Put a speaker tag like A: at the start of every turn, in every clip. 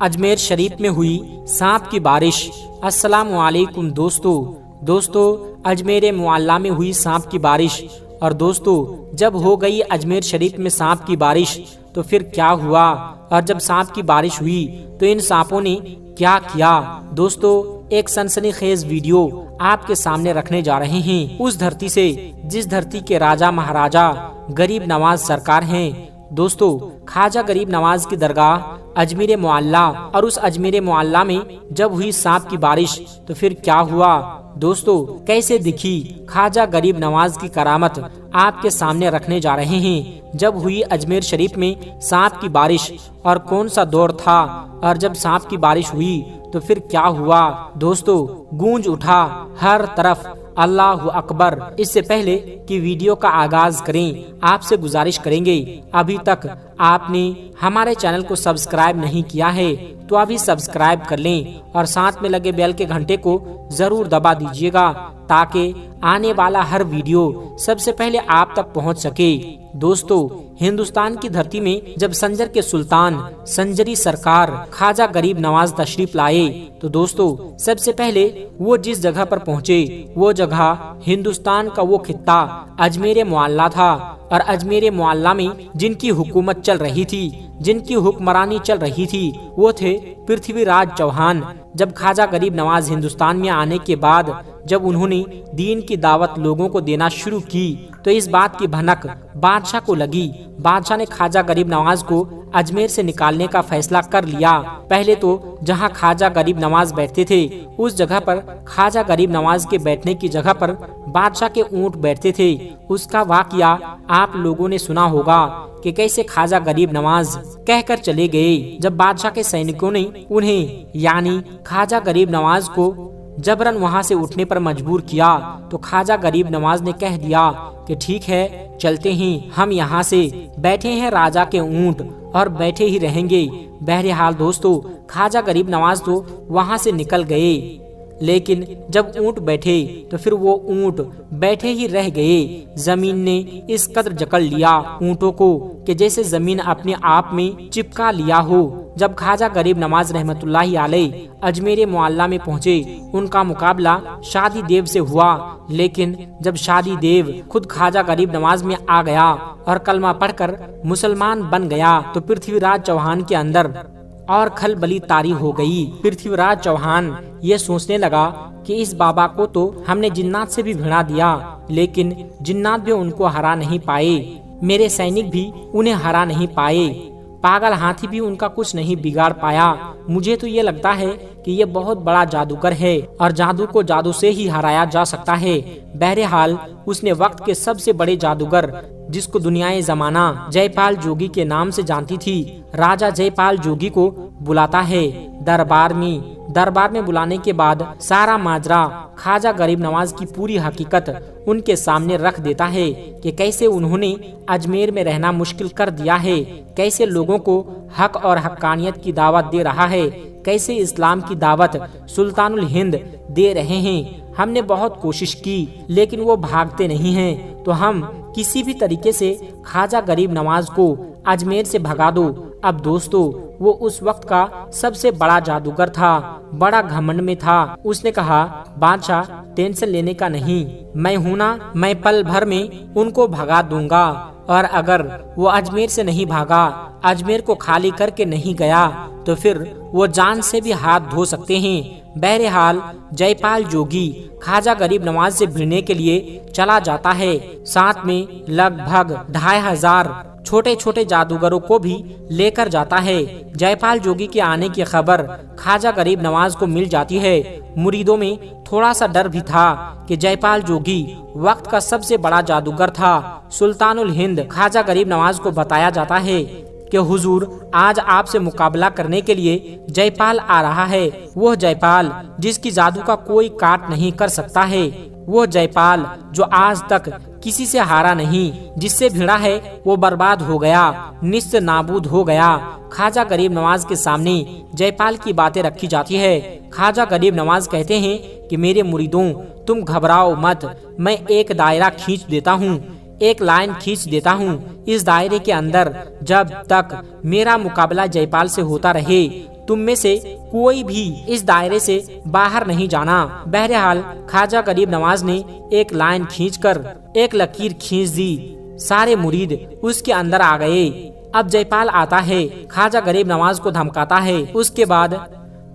A: अजमेर शरीफ में हुई सांप की बारिश। अस्सलामु अलैकुम दोस्तों अजमेर मुअल्ला में हुई सांप की बारिश। और दोस्तों, जब हो गई अजमेर शरीफ में सांप की बारिश तो फिर क्या हुआ, और जब सांप की बारिश हुई तो इन सांपों ने क्या किया। दोस्तों, एक सनसनीखेज वीडियो आपके सामने रखने जा रहे हैं, उस धरती से जिस धरती के राजा महाराजा गरीब नवाज सरकार हैं। दोस्तों, ख्वाजा गरीब नवाज की दरगाह अजमेर मुअल्ला, और उस अजमेर मुअल्ला में जब हुई सांप की बारिश तो फिर क्या हुआ। दोस्तों, कैसे दिखी ख्वाजा गरीब नवाज की करामत आपके सामने रखने जा रहे हैं। जब हुई अजमेर शरीफ में सांप की बारिश और कौन सा दौर था, और जब सांप की बारिश हुई तो फिर क्या हुआ। दोस्तों, गूंज उठा हर तरफ अल्लाहु अकबर। इससे पहले कि वीडियो का आगाज करें, आपसे गुजारिश करेंगे, अभी तक आपने हमारे चैनल को सब्सक्राइब नहीं किया है तो अभी सब्सक्राइब कर लें, और साथ में लगे बेल के घंटे को जरूर दबा दीजिएगा ताकि आने वाला हर वीडियो सबसे पहले आप तक पहुंच सके। दोस्तों, हिंदुस्तान की धरती में जब संजर के सुल्तान संजरी सरकार ख्वाजा गरीब नवाज तशरीफ लाए तो दोस्तों, सबसे पहले वो जिस जगह पर पहुँचे वो जगह हिंदुस्तान का वो खित्ता अजमेर मुअल्ला था। और अजमेर मुअल्ला में जिनकी हुकूमत चल रही थी, जिनकी हुक्मरानी चल रही थी, वो थे पृथ्वीराज चौहान। जब ख्वाजा गरीब नवाज हिंदुस्तान में आने के बाद जब उन्होंने दीन की दावत लोगों को देना शुरू की तो इस बात की भनक बादशाह को लगी। बादशाह ने ख्वाजा गरीब नवाज को अजमेर से निकालने का फैसला कर लिया। पहले तो जहां ख्वाजा गरीब नवाज बैठते थे उस जगह पर ख्वाजा गरीब नवाज के बैठने की जगह पर बादशाह के ऊंट बैठते थे। उसका वाकया आप लोगों ने सुना होगा कि कैसे ख्वाजा गरीब नवाज कहकर चले गए। जब बादशाह के सैनिकों ने उन्हें यानी ख्वाजा गरीब नवाज को जबरन वहां से उठने पर मजबूर किया तो ख्वाजा गरीब नवाज ने कह दिया कि ठीक है, चलते हैं, हम यहाँ से बैठे हैं राजा के ऊंट और बैठे ही रहेंगे। बहरहाल दोस्तों, ख्वाजा गरीब नवाज तो वहां से निकल गए, लेकिन जब ऊंट बैठे तो फिर वो ऊंट बैठे ही रह गए। जमीन ने इस कदर जकड़ लिया ऊंटों को कि जैसे जमीन अपने आप में चिपका लिया हो। जब ख्वाजा गरीब नवाज रहमतुल्लाहि अलैह अजमेर मुअल्ला में पहुँचे, उनका मुकाबला शादी देव से हुआ, लेकिन जब शादी देव खुद ख्वाजा गरीब नवाज में आ गया और कलमा पढ़कर मुसलमान बन गया तो पृथ्वीराज चौहान के अंदर और खलबली तारी हो गई। पृथ्वीराज चौहान ये सोचने लगा कि इस बाबा को तो हमने जिन्नात से भी भिड़ा दिया, लेकिन जिन्नात भी उनको हरा नहीं पाए, मेरे सैनिक भी उन्हें हरा नहीं पाए, पागल हाथी भी उनका कुछ नहीं बिगाड़ पाया। मुझे तो ये लगता है कि ये बहुत बड़ा जादूगर है और जादू को जादू से ही हराया जा सकता है। बहरहाल उसने वक्त के सबसे बड़े जादूगर, जिसको दुनियाए जमाना जयपाल जोगी के नाम से जानती थी, राजा जयपाल जोगी को बुलाता है दरबार में बुलाने के बाद सारा माजरा ख्वाजा गरीब नवाज की पूरी हकीकत उनके सामने रख देता है कि कैसे उन्होंने अजमेर में रहना मुश्किल कर दिया है, कैसे लोगों को हक और हक्कानियत की दावत दे रहा है, कैसे इस्लाम की दावत सुल्तानुल हिंद दे रहे हैं। हमने बहुत कोशिश की लेकिन वो भागते नहीं हैं, तो हम किसी भी तरीके से ख्वाजा गरीब नवाज को अजमेर से भगा दो। अब दोस्तों, वो उस वक्त का सबसे बड़ा जादूगर था, बड़ा घमंड में था। उसने कहा, बादशाह टेंशन लेने का नहीं, मैं हूं ना, मैं पल भर में उनको भगा दूंगा, और अगर वो अजमेर से नहीं भागा, अजमेर को खाली करके नहीं गया तो फिर वो जान से भी हाथ धो सकते हैं। बहरहाल जयपाल जोगी ख्वाजा गरीब नवाज से भिड़ने के लिए चला जाता है, साथ में लगभग 2500 छोटे छोटे जादूगरों को भी लेकर जाता है। जयपाल जोगी के आने की खबर ख्वाजा गरीब नवाज को मिल जाती है। मुरीदों में थोड़ा सा डर भी था कि जयपाल जोगी वक्त का सबसे बड़ा जादूगर था। सुल्तानुल हिंद ख्वाजा गरीब नवाज को बताया जाता है कि हुजूर, आज आपसे मुकाबला करने के लिए जयपाल आ रहा है, वो जयपाल जिसकी जादू का कोई काट नहीं कर सकता है, वो जयपाल जो आज तक किसी से हारा नहीं, जिससे भिड़ा है वो बर्बाद हो गया, निस्त नाबूद हो गया। ख्वाजा गरीब नवाज के सामने जयपाल की बातें रखी जाती है। ख्वाजा गरीब नवाज कहते हैं कि मेरे मुरीदों, तुम घबराओ मत, मैं एक दायरा खींच देता हूँ, एक लाइन खींच देता हूँ। इस दायरे के अंदर जब तक मेरा मुकाबला जयपाल से होता रहे तुम में से कोई भी इस दायरे से बाहर नहीं जाना। बहरहाल ख्वाजा गरीब नवाज ने एक लाइन खींचकर एक लकीर खींच दी। सारे मुरीद उसके अंदर आ गए। अब जयपाल आता है, ख्वाजा गरीब नवाज को धमकाता है। उसके बाद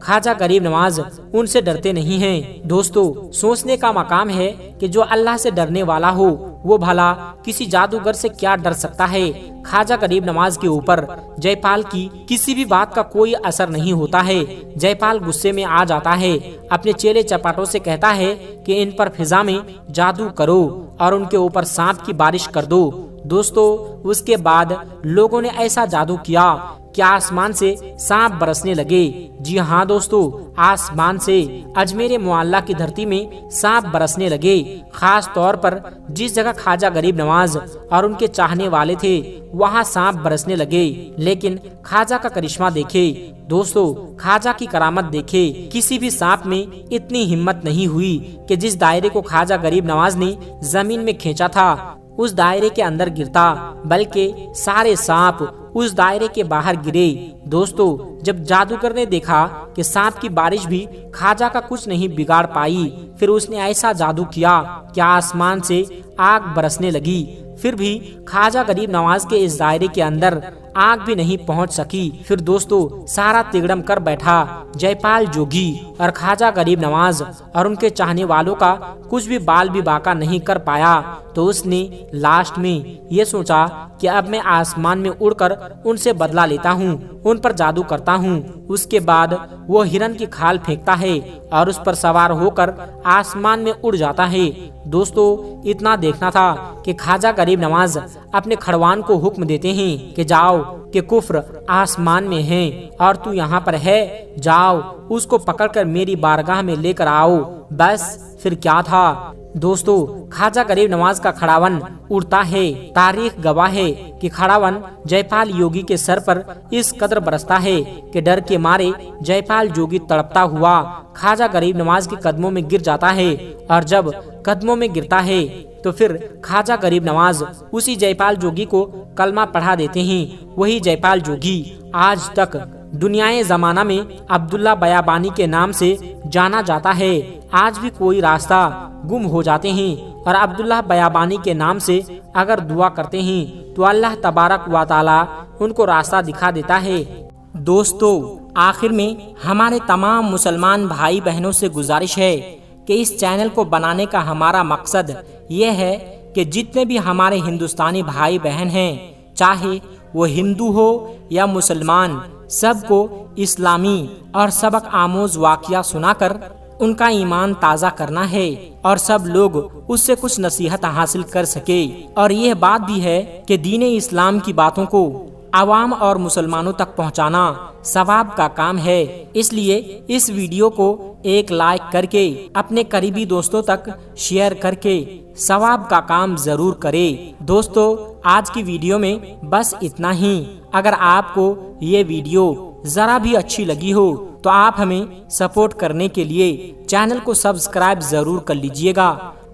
A: ख्वाजा गरीब नवाज उनसे डरते नहीं हैं। दोस्तों, सोचने का मकाम है कि जो अल्लाह से डरने वाला हो वो भला किसी जादूगर से क्या डर सकता है। ख्वाजा गरीब नवाज के ऊपर जयपाल की किसी भी बात का कोई असर नहीं होता है। जयपाल गुस्से में आ जाता है, अपने चेले चपाटों से कहता है कि इन पर फिजा में जादू करो और उनके ऊपर सांप की बारिश कर दो। दोस्तों, उसके बाद लोगों ने ऐसा जादू किया कि आसमान से सांप बरसने लगे। जी हाँ दोस्तों, आसमान से अजमेर मुअल्ला की धरती में सांप बरसने लगे। खास तौर पर जिस जगह ख्वाजा गरीब नवाज और उनके चाहने वाले थे वहाँ सांप बरसने लगे। लेकिन ख्वाजा का करिश्मा देखे दोस्तों, ख्वाजा की करामत देखे। किसी भी सांप में इतनी हिम्मत नहीं हुई कि जिस दायरे को ख्वाजा गरीब नवाज ने जमीन में खींचा था उस दायरे के अंदर गिरता, बल्कि सारे सांप उस दायरे के बाहर गिरे। दोस्तों, जब जादूगर ने देखा कि सांप की बारिश भी ख्वाजा का कुछ नहीं बिगाड़ पाई, फिर उसने ऐसा जादू किया कि आसमान से आग बरसने लगी। फिर भी ख्वाजा गरीब नवाज के इस दायरे के अंदर आग भी नहीं पहुंच सकी। फिर दोस्तों, सारा तिगड़म कर बैठा जयपाल जोगी और ख्वाजा गरीब नवाज और उनके चाहने वालों का कुछ भी बाल भी बाका नहीं कर पाया। तो उसने लास्ट में ये सोचा कि अब मैं आसमान में उड़कर उनसे बदला लेता हूँ, उन पर जादू करता हूँ। उसके बाद वो हिरन की खाल फेंकता है और उस पर सवार होकर आसमान में उड़ जाता है। दोस्तों, इतना देखना था कि ख्वाजा गरीब नवाज अपने खड़वान को हुक्म देते हैं कि जाओ कि कुफ्र आसमान में है और तू यहाँ पर है, जाओ उसको पकड़कर मेरी बारगाह में लेकर आओ। बस फिर क्या था दोस्तों, ख्वाजा गरीब नवाज का खड़ावन उड़ता है। तारीख गवाह है कि खड़ावन जयपाल योगी के सर पर इस कदर बरसता है कि डर के मारे जयपाल जोगी तड़पता हुआ ख्वाजा गरीब नवाज के कदमों में गिर जाता है। और जब कदमों में गिरता है तो फिर ख्वाजा गरीब नवाज उसी जयपाल जोगी को कलमा पढ़ा देते हैं। वही जयपाल जोगी आज तक दुनियाए जमाना में अब्दुल्ला बयाबानी के नाम से जाना जाता है। आज भी कोई रास्ता गुम हो जाते हैं और अब्दुल्ला बयाबानी के नाम से अगर दुआ करते हैं तो अल्लाह तबारक व तआला उनको रास्ता दिखा देता है। दोस्तों, आखिर में हमारे तमाम मुसलमान भाई बहनों से गुजारिश है कि इस चैनल को बनाने का हमारा मकसद ये है कि जितने भी हमारे हिंदुस्तानी भाई बहन हैं, चाहे वो हिंदू हो या मुसलमान, सबको इस्लामी और सबक आमोज वाक़या सुनाकर उनका ईमान ताज़ा करना है और सब लोग उससे कुछ नसीहत हासिल कर सके। और यह बात भी है कि दीन इस्लाम की बातों को आवाम और मुसलमानों तक पहुंचाना सवाब का काम है। इसलिए इस वीडियो को एक लाइक करके अपने करीबी दोस्तों तक शेयर करके सवाब का काम जरूर करें। दोस्तों, आज की वीडियो में बस इतना ही। अगर आपको ये वीडियो जरा भी अच्छी लगी हो तो आप हमें सपोर्ट करने के लिए चैनल को सब्सक्राइब जरूर कर लीजिएगा।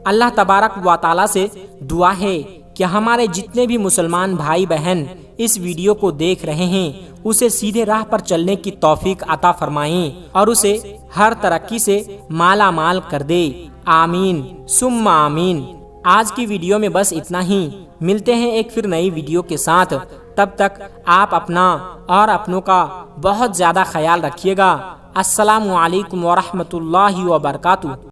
A: अल्लाह तबारक व तआला से दुआ है कि हमारे जितने भी मुसलमान भाई बहन इस वीडियो को देख रहे हैं उसे सीधे राह पर चलने की तौफीक अता फरमाएं और उसे हर तरक्की से माला माल कर दे। आमीन सुम्मा आमीन। आज की वीडियो में बस इतना ही। मिलते हैं एक फिर नई वीडियो के साथ। तब तक आप अपना और अपनों का बहुत ज्यादा ख्याल रखिएगा। अस्सलामु अलैकुम व रहमतुल्लाहि व बरकातुहू।